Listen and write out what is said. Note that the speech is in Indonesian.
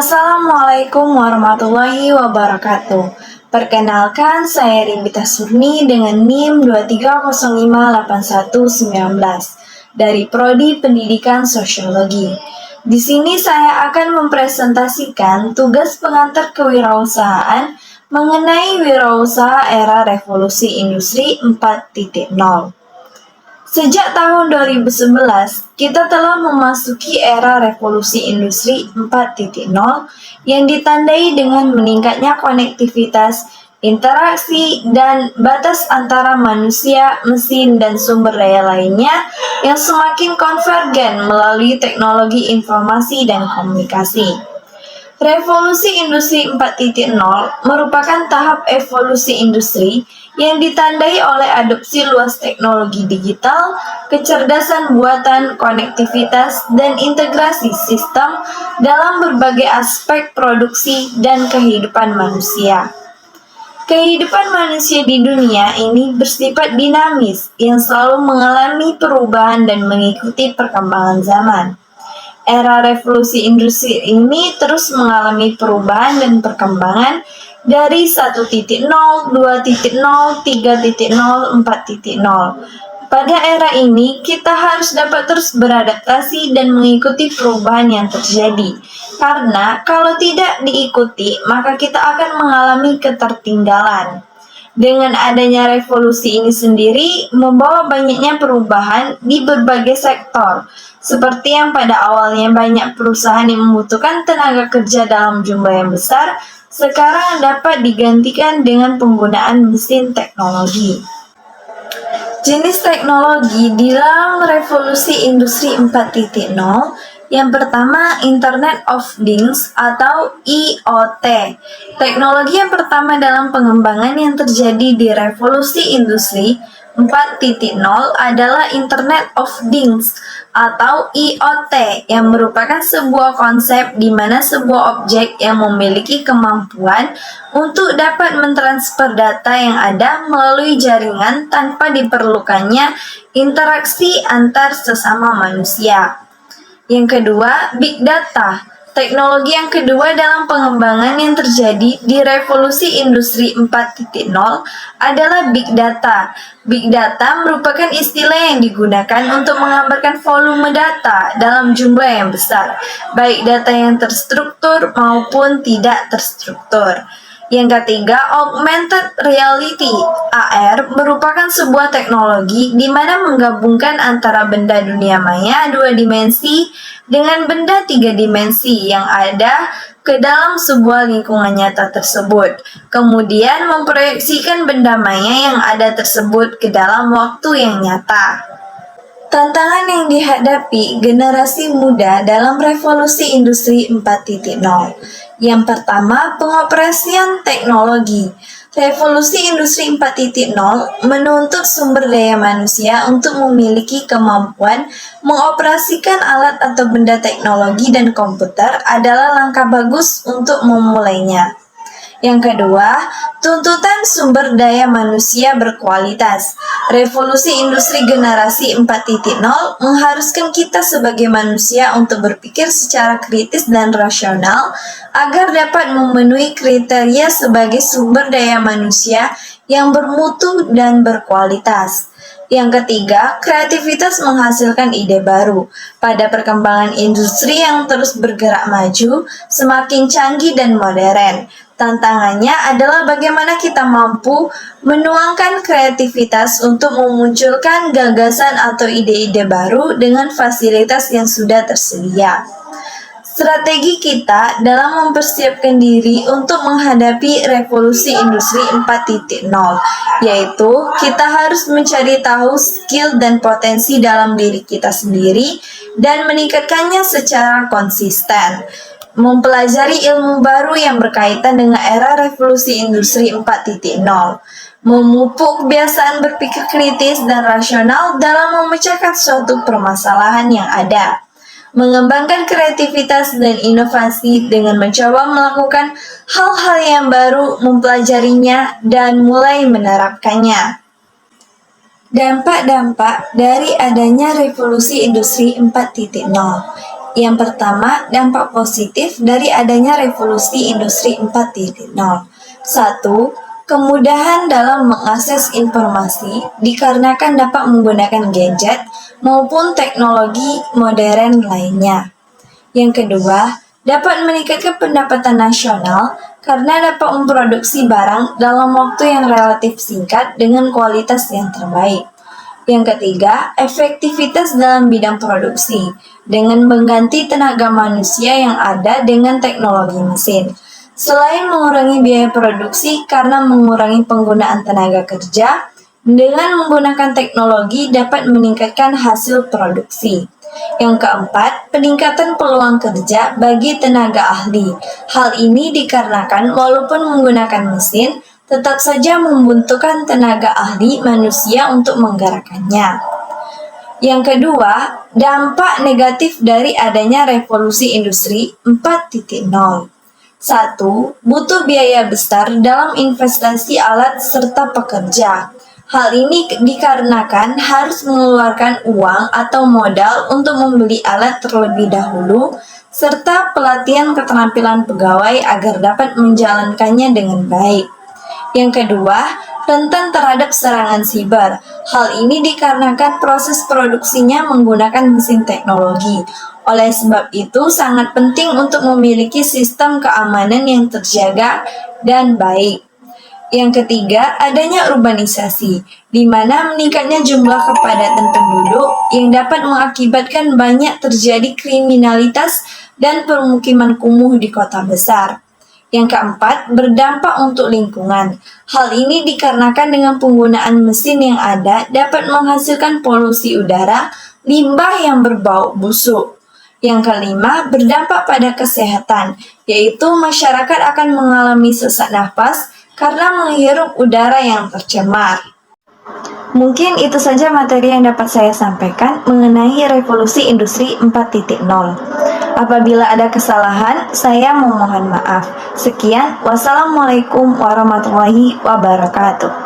Assalamualaikum warahmatullahi wabarakatuh. Perkenalkan, saya Rimbita Surni dengan NIM 23058119 dari Prodi Pendidikan Sosiologi. Di sini saya akan mempresentasikan tugas pengantar kewirausahaan mengenai wirausaha era revolusi industri 4.0. Sejak tahun 2011, kita telah memasuki era revolusi industri 4.0 yang ditandai dengan meningkatnya konektivitas, interaksi, dan batas antara manusia, mesin, dan sumber daya lainnya yang semakin konvergen melalui teknologi informasi dan komunikasi. Revolusi Industri 4.0 merupakan tahap evolusi industri yang ditandai oleh adopsi luas teknologi digital, kecerdasan buatan, konektivitas, dan integrasi sistem dalam berbagai aspek produksi dan kehidupan manusia. Kehidupan manusia di dunia ini bersifat dinamis yang selalu mengalami perubahan dan mengikuti perkembangan zaman. Era revolusi industri ini terus mengalami perubahan dan perkembangan dari 1.0, 2.0, 3.0, 4.0. Pada era ini, kita harus dapat terus beradaptasi dan mengikuti perubahan yang terjadi. Karena kalau tidak diikuti, maka kita akan mengalami ketertinggalan. Dengan adanya revolusi ini sendiri membawa banyaknya perubahan di berbagai sektor, seperti yang pada awalnya banyak perusahaan yang membutuhkan tenaga kerja dalam jumlah yang besar, sekarang dapat digantikan dengan penggunaan mesin teknologi. Jenis teknologi di dalam revolusi industri 4.0 yang pertama, Internet of Things atau IoT. Teknologi yang pertama dalam pengembangan yang terjadi di revolusi industri 4.0 adalah Internet of Things atau IoT yang merupakan sebuah konsep di mana sebuah objek yang memiliki kemampuan untuk dapat mentransfer data yang ada melalui jaringan tanpa diperlukannya interaksi antar sesama manusia. Yang kedua, Big Data. Teknologi yang kedua dalam pengembangan yang terjadi di revolusi industri 4.0 adalah Big Data. Big Data merupakan istilah yang digunakan untuk menggambarkan volume data dalam jumlah yang besar, baik data yang terstruktur maupun tidak terstruktur. Yang ketiga, Augmented Reality (AR) merupakan sebuah teknologi di mana menggabungkan antara benda dunia maya 2 dimensi dengan benda 3 dimensi yang ada ke dalam sebuah lingkungan nyata tersebut. Kemudian memproyeksikan benda maya yang ada tersebut ke dalam waktu yang nyata. Tantangan yang dihadapi generasi muda dalam revolusi industri 4.0. Yang pertama, pengoperasian teknologi. Revolusi industri 4.0 menuntut sumber daya manusia untuk memiliki kemampuan mengoperasikan alat atau benda teknologi dan komputer adalah langkah bagus untuk memulainya. Yang kedua, tuntutan sumber daya manusia berkualitas. Revolusi industri generasi 4.0 mengharuskan kita sebagai manusia untuk berpikir secara kritis dan rasional agar dapat memenuhi kriteria sebagai sumber daya manusia yang bermutu dan berkualitas. Yang ketiga, kreativitas menghasilkan ide baru. Pada perkembangan industri yang terus bergerak maju, semakin canggih dan modern, tantangannya adalah bagaimana kita mampu menuangkan kreativitas untuk memunculkan gagasan atau ide-ide baru dengan fasilitas yang sudah tersedia. Strategi kita dalam mempersiapkan diri untuk menghadapi revolusi industri 4.0, yaitu kita harus mencari tahu skill dan potensi dalam diri kita sendiri dan meningkatkannya secara konsisten. Mempelajari ilmu baru yang berkaitan dengan era revolusi industri 4.0, memupuk kebiasaan berpikir kritis dan rasional dalam memecahkan suatu permasalahan yang ada, mengembangkan kreativitas dan inovasi dengan mencoba melakukan hal-hal yang baru, mempelajarinya, dan mulai menerapkannya. Dampak-dampak dari adanya revolusi industri 4.0. Yang pertama, dampak positif dari adanya revolusi industri 4.0. 1. Kemudahan dalam mengakses informasi dikarenakan dapat menggunakan gadget maupun teknologi modern lainnya. Yang kedua, dapat meningkatkan pendapatan nasional karena dapat memproduksi barang dalam waktu yang relatif singkat dengan kualitas yang terbaik. Yang ketiga, efektivitas dalam bidang produksi dengan mengganti tenaga manusia yang ada dengan teknologi mesin. Selain mengurangi biaya produksi karena mengurangi penggunaan tenaga kerja, dengan menggunakan teknologi dapat meningkatkan hasil produksi. Yang keempat, peningkatan peluang kerja bagi tenaga ahli. Hal ini dikarenakan walaupun menggunakan mesin, tetap saja membutuhkan tenaga ahli manusia untuk menggerakkannya. Yang kedua, dampak negatif dari adanya revolusi industri 4.0. 1. Butuh biaya besar dalam investasi alat serta pekerja. Hal ini dikarenakan harus mengeluarkan uang atau modal untuk membeli alat terlebih dahulu, serta pelatihan keterampilan pegawai agar dapat menjalankannya dengan baik. Yang kedua, rentan terhadap serangan siber. Hal ini dikarenakan proses produksinya menggunakan mesin teknologi. Oleh sebab itu, sangat penting untuk memiliki sistem keamanan yang terjaga dan baik. Yang ketiga, adanya urbanisasi, di mana meningkatnya jumlah kepadatan penduduk yang dapat mengakibatkan banyak terjadi kriminalitas dan permukiman kumuh di kota besar. Yang keempat, berdampak untuk lingkungan. Hal ini dikarenakan dengan penggunaan mesin yang ada dapat menghasilkan polusi udara, limbah yang berbau busuk. Yang kelima, berdampak pada kesehatan, yaitu masyarakat akan mengalami sesak nafas karena menghirup udara yang tercemar. Mungkin itu saja materi yang dapat saya sampaikan mengenai revolusi industri 4.0. Apabila ada kesalahan, saya memohon maaf. Sekian, wassalamualaikum warahmatullahi wabarakatuh.